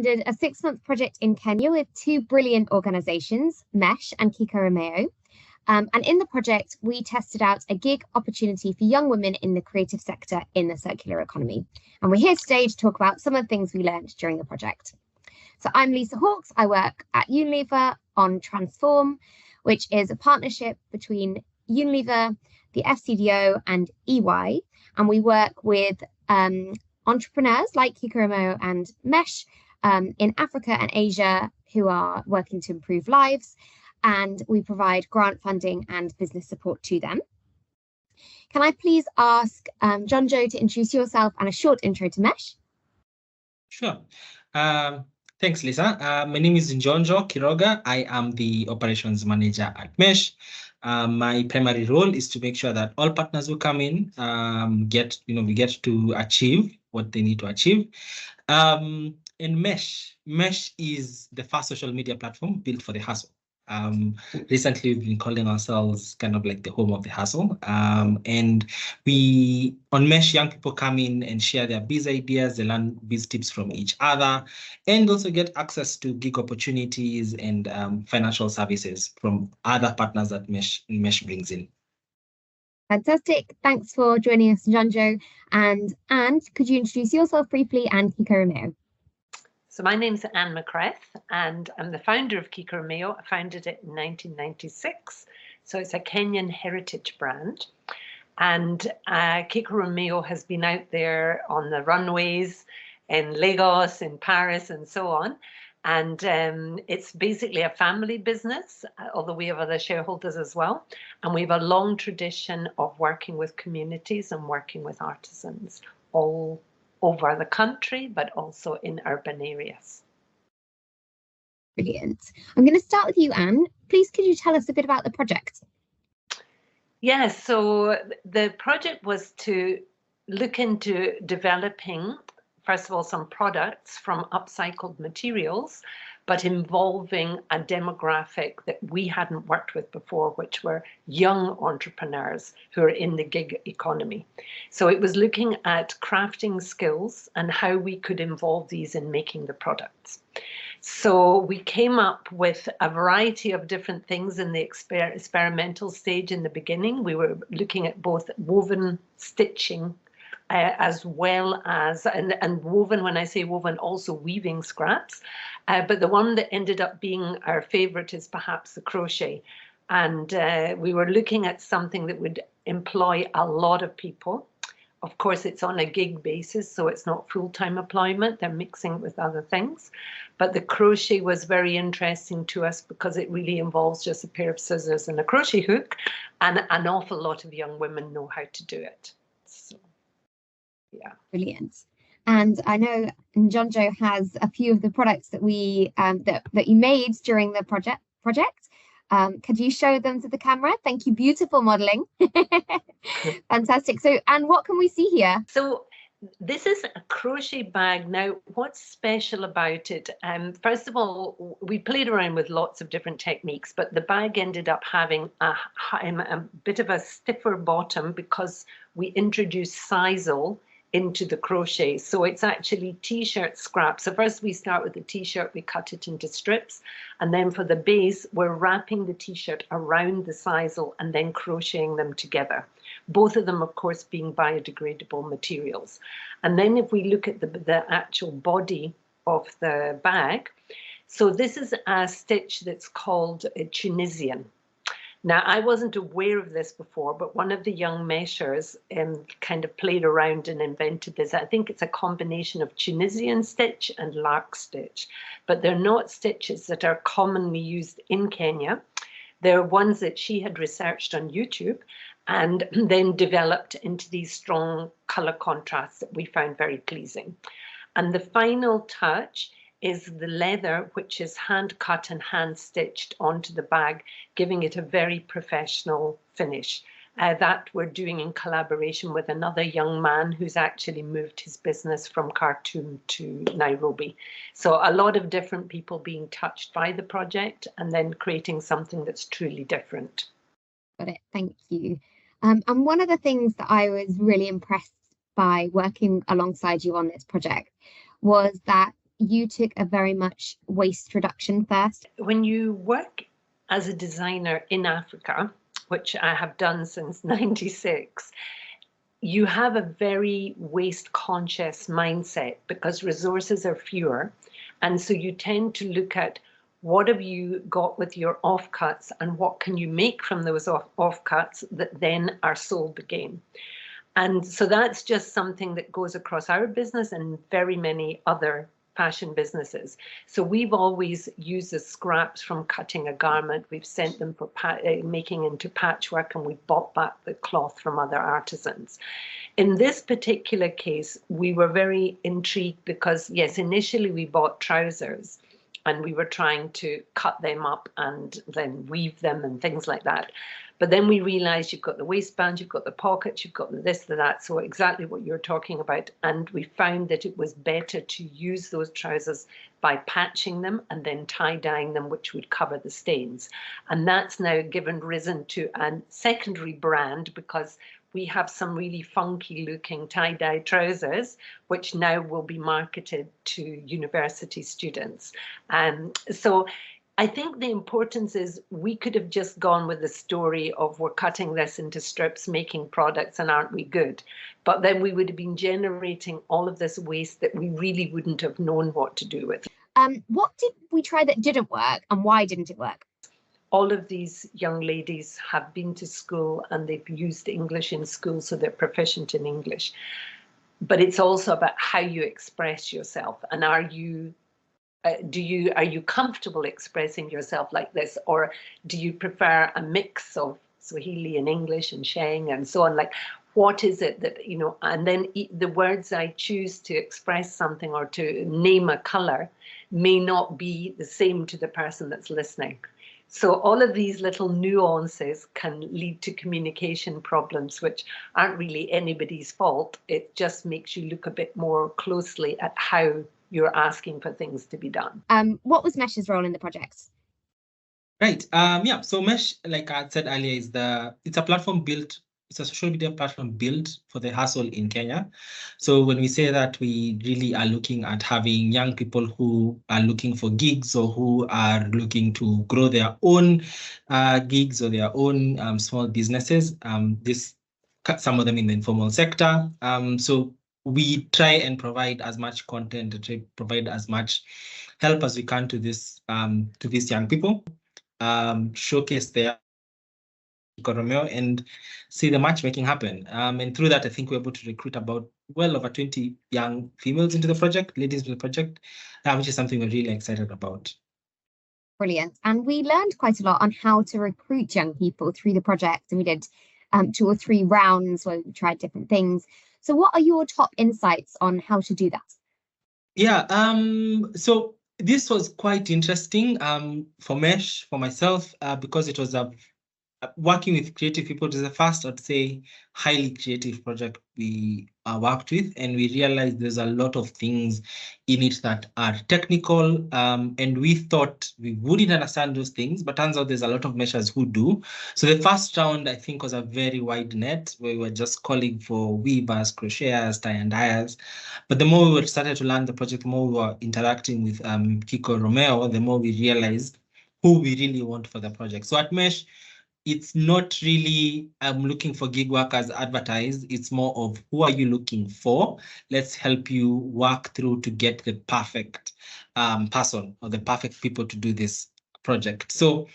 Did a 6-month project in Kenya with 2 brilliant organizations, Mesh and KikoRomeo. And in the project, we tested out a gig opportunity for young women in the creative sector in the circular economy. And we're here today to talk about some of the things we learned during the project. So I'm Lisa Hawkes. I work at Unilever on Transform, which is a partnership between Unilever, the FCDO and EY. And we work with entrepreneurs like KikoRomeo and Mesh in Africa and Asia who are working to improve lives. And we provide grant funding and business support to them. Can I please ask Jonjo to introduce yourself and a short intro to Mesh? Sure. Thanks, Lisa. My name is Jonjo Kiroga. I am the operations manager at Mesh. My primary role is to make sure that all partners who come in we get to achieve what they need to achieve. In Mesh is the first social media platform built for the hustle. Recently, we've been calling ourselves kind of like the home of the hustle. And we, on Mesh, young people come in and share their biz ideas, they learn biz tips from each other, and also get access to gig opportunities and financial services from other partners that Mesh brings in. Fantastic. Thanks for joining us, Jonjo. And Anne, could you introduce yourself briefly and KikoRomeo? So my name's Anne McCreth, and I'm the founder of KikoRomeo. I founded it in 1996. So it's a Kenyan heritage brand. And KikoRomeo has been out there on the runways in Lagos, in Paris, and so on. And it's basically a family business, although we have other shareholders as well. And we have a long tradition of working with communities and working with artisans all over the country, but also in urban areas. Brilliant. I'm going to start with you, Anne. Please, could you tell us a bit about the project? Yes, so the project was to look into developing, first of all, some products from upcycled materials, but involving a demographic that we hadn't worked with before, which were young entrepreneurs who are in the gig economy. So it was looking at crafting skills and how we could involve these in making the products. So we came up with a variety of different things in the experimental stage in the beginning. We were looking at both woven stitching as well as, and woven, when I say woven, also weaving scraps. But the one that ended up being our favorite is perhaps the crochet. And we were looking at something that would employ a lot of people. Of course, it's on a gig basis, so it's not full-time employment. They're mixing it with other things. But the crochet was very interesting to us because it really involves just a pair of scissors and a crochet hook, and an awful lot of young women know how to do it. So, yeah. Brilliant. And I know Jonjo has a few of the products that we that you made during the project. Could you show them to the camera? Thank you. Beautiful modeling. Fantastic. So, and what can we see here? So this is a crochet bag. Now, what's special about it? First of all, we played around with lots of different techniques, but the bag ended up having a bit of a stiffer bottom because we introduced sisal into the crochet. So it's actually t-shirt scraps. So first we start with the t-shirt, we cut it into strips. And then for the base, we're wrapping the t-shirt around the sisal and then crocheting them together. Both of them, of course, being biodegradable materials. And then if we look at the actual body of the bag, so this is a stitch that's called a Tunisian. Now, I wasn't aware of this before, but one of the young meshers kind of played around and invented this. I think it's a combination of Tunisian stitch and lark stitch, but they're not stitches that are commonly used in Kenya. They're ones that she had researched on YouTube and then developed into these strong color contrasts that we found very pleasing. And the final touch is the leather, which is hand cut and hand stitched onto the bag, giving it a very professional finish. That we're doing in collaboration with another young man who's actually moved his business from Khartoum to Nairobi. So a lot of different people being touched by the project and then creating something that's truly different. Got it. Thank you. And one of the things that I was really impressed by working alongside you on this project was that you took a very much waste reduction first. When you work as a designer in Africa, which I have done since '96, you have a very waste conscious mindset because resources are fewer. And so you tend to look at what have you got with your offcuts and what can you make from those offcuts that then are sold again. And so that's just something that goes across our business and very many other fashion businesses. So we've always used the scraps from cutting a garment. We've sent them for making into patchwork, and we bought back the cloth from other artisans. In this particular case, we were very intrigued because, yes, initially we bought trousers and we were trying to cut them up and then weave them and things like that. But then we realized you've got the waistband, you've got the pockets, you've got the this, the that. So exactly what you're talking about. And we found that it was better to use those trousers by patching them and then tie-dyeing them, which would cover the stains. And that's now risen to a secondary brand because we have some really funky looking tie-dye trousers, which now will be marketed to university students. So I think the importance is we could have just gone with the story of we're cutting this into strips, making products, and aren't we good? But then we would have been generating all of this waste that we really wouldn't have known what to do with. What did we try that didn't work, and why didn't it work? All of these young ladies have been to school and they've used English in school, so they're proficient in English. But it's also about how you express yourself, and are you comfortable expressing yourself like this, or do you prefer a mix of Swahili and English and Sheng and so on? Like, what is it that, you know, and then the words I choose to express something or to name a color may not be the same to the person that's listening. So all of these little nuances can lead to communication problems, which aren't really anybody's fault. It just makes you look a bit more closely at how you're asking for things to be done. What was Mesh's role in the project? Right. Yeah. So Mesh, like I said earlier, it's a platform built. It's a social media platform built for the hustle in Kenya. So when we say that, we really are looking at having young people who are looking for gigs or who are looking to grow their own gigs or their own small businesses. Some of them in the informal sector. So we try and provide as much content, provide as much help as we can to these young people, showcase their KikoRomeo and see the matchmaking happen. And through that, I think we're able to recruit about well over 20 young females into the project, ladies into the project, which is something we're really excited about. Brilliant. And we learned quite a lot on how to recruit young people through the project. And we did 2 or 3 rounds where we tried different things. So what are your top insights on how to do that? Yeah, so this was quite interesting for Mesh, for myself, because it was working with creative people. It was the first, I'd say, highly creative project we worked with, and we realized there's a lot of things in it that are technical, and we thought we wouldn't understand those things, but turns out there's a lot of Meshers who do. So the first round, I think, was a very wide net where we were just calling for weavers, crocheters, tie and dyers. But the more we started to learn the project, the more we were interacting with KikoRomeo, the more we realized who we really want for the project. So at Mesh, it's not really looking for gig workers advertised. It's more of who are you looking for? Let's help you work through to get the perfect person or the perfect people to do this project. So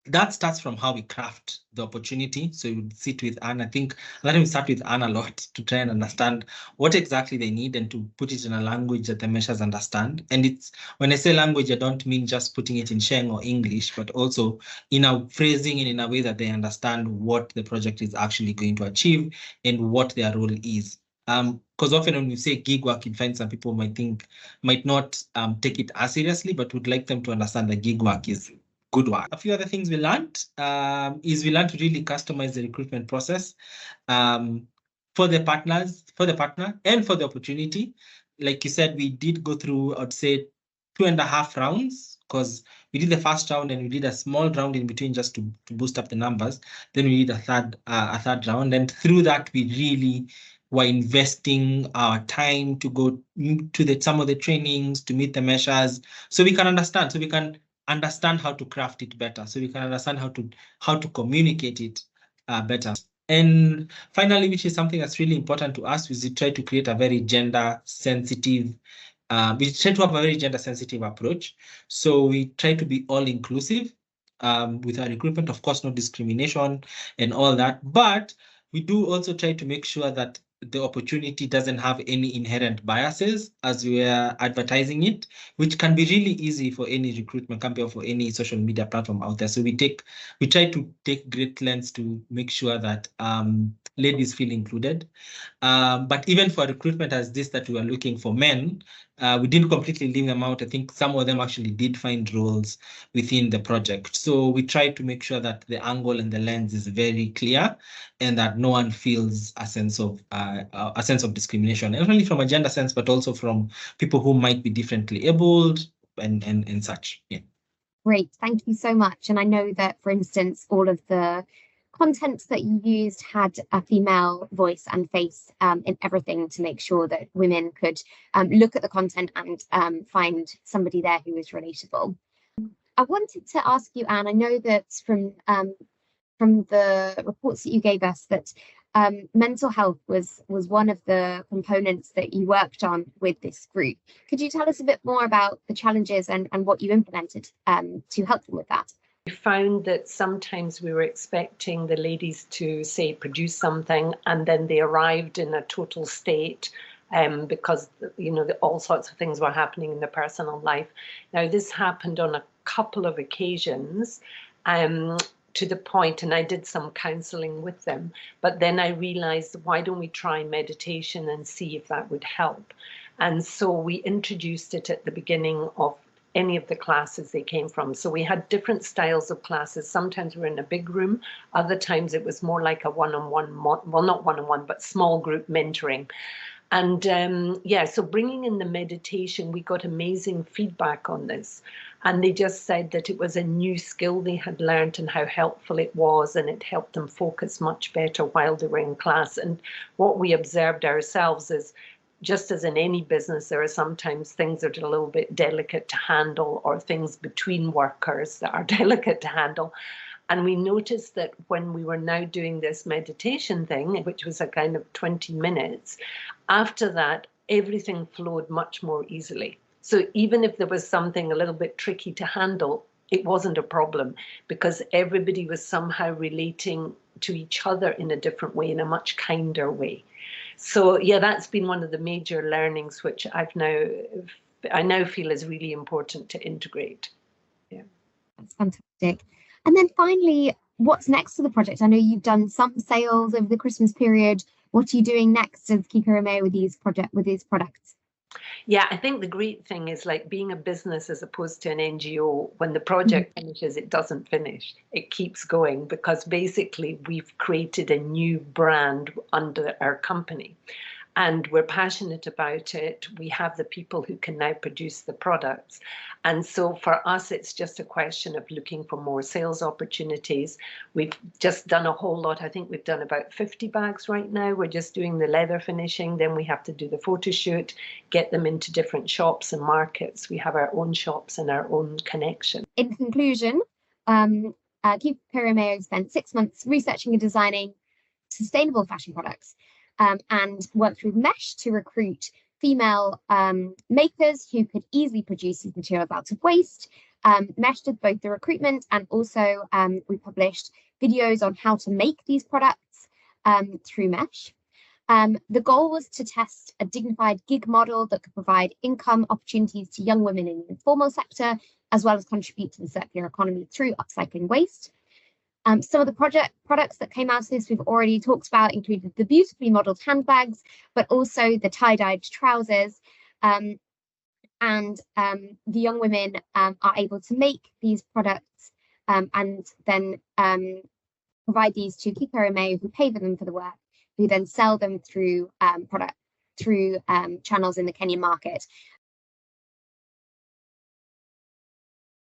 that starts from how we craft the opportunity. So you would sit with Anne. I think let me start with Anne a lot to try and understand what exactly they need and to put it in a language that the Meshers understand. And it's when I say language, I don't mean just putting it in Sheng or English, but also in a phrasing and in a way that they understand what the project is actually going to achieve and what their role is. Because often when we say gig work, you find some people might not take it as seriously, but would like them to understand that gig work is good work. A few other things we learned is we learned to really customize the recruitment process for the partner and for the opportunity. Like you said, we did go through, I'd say, 2.5 rounds, because we did the first round and we did a small round in between just to boost up the numbers. Then we did a third round, and through that we really we're investing our time to go to some of the trainings, to meet the measures, so we can understand, how to craft it better, so we can understand how to communicate it better. And finally, which is something that's really important to us, is we try to create a very gender sensitive we try to have a very gender sensitive approach. So we try to be all inclusive with our recruitment, of course, no discrimination and all that. But we do also try to make sure that the opportunity doesn't have any inherent biases as we are advertising it, which can be really easy for any recruitment company or for any social media platform out there. So we try to take great lengths to make sure that ladies feel included. But even for recruitment as this that we were looking for men, we didn't completely leave them out. I think some of them actually did find roles within the project. So we try to make sure that the angle and the lens is very clear, and that no one feels a sense of discrimination, not only from a gender sense, but also from people who might be differently abled and such. Yeah. Great, thank you so much. And I know that, for instance, all of the content that you used had a female voice and face in everything, to make sure that women could look at the content and find somebody there who is relatable. I wanted to ask you, Anne, I know that from the reports that you gave us, that mental health was one of the components that you worked on with this group. Could you tell us a bit more about the challenges and what you implemented to help them with that? We found that sometimes we were expecting the ladies to, say, produce something, and then they arrived in a total state because, all sorts of things were happening in their personal life. Now, this happened on a couple of occasions to the point, and I did some counselling with them, but then I realised, why don't we try meditation and see if that would help? And so we introduced it at the beginning of any of the classes they came from. So we had different styles of classes. Sometimes we were in a big room. Other times it was more like a one-on-one, well, not one-on-one, but small group mentoring. And so bringing in the meditation, we got amazing feedback on this. And they just said that it was a new skill they had learned and how helpful it was, and it helped them focus much better while they were in class. And what we observed ourselves is, just as in any business, there are sometimes things that are a little bit delicate to handle, or things between workers that are delicate to handle. And we noticed that when we were now doing this meditation thing, which was a kind of 20 minutes, after that, everything flowed much more easily. So even if there was something a little bit tricky to handle, it wasn't a problem, because everybody was somehow relating to each other in a different way, in a much kinder way. So yeah, that's been one of the major learnings, which I now feel is really important to integrate. Yeah, that's fantastic. And then finally, what's next for the project? I know you've done some sales over the Christmas period. What are you doing next as KikoRomeo with these products? Yeah, I think the great thing is, like, being a business as opposed to an NGO, when the project finishes, it doesn't finish. It keeps going, because basically we've created a new brand under our company. And we're passionate about it. We have the people who can now produce the products. And so for us, it's just a question of looking for more sales opportunities. We've just done a whole lot. I think we've done about 50 bags right now. We're just doing the leather finishing. Then we have to do the photo shoot, get them into different shops and markets. We have our own shops and our own connection. In conclusion, KikoRomeo spent 6 months researching and designing sustainable fashion products. And worked with Mesh to recruit female makers who could easily produce these materials out of waste. Mesh did both the recruitment, and also we published videos on how to make these products through Mesh. The goal was to test a dignified gig model that could provide income opportunities to young women in the informal sector, as well as contribute to the circular economy through upcycling waste. Some of the products that came out of this we've already talked about, included the beautifully modelled handbags, but also the tie-dyed trousers. And the young women are able to make these products and then provide these to KikoRomeo, who pay for them for the work, who then sell them through channels in the Kenyan market.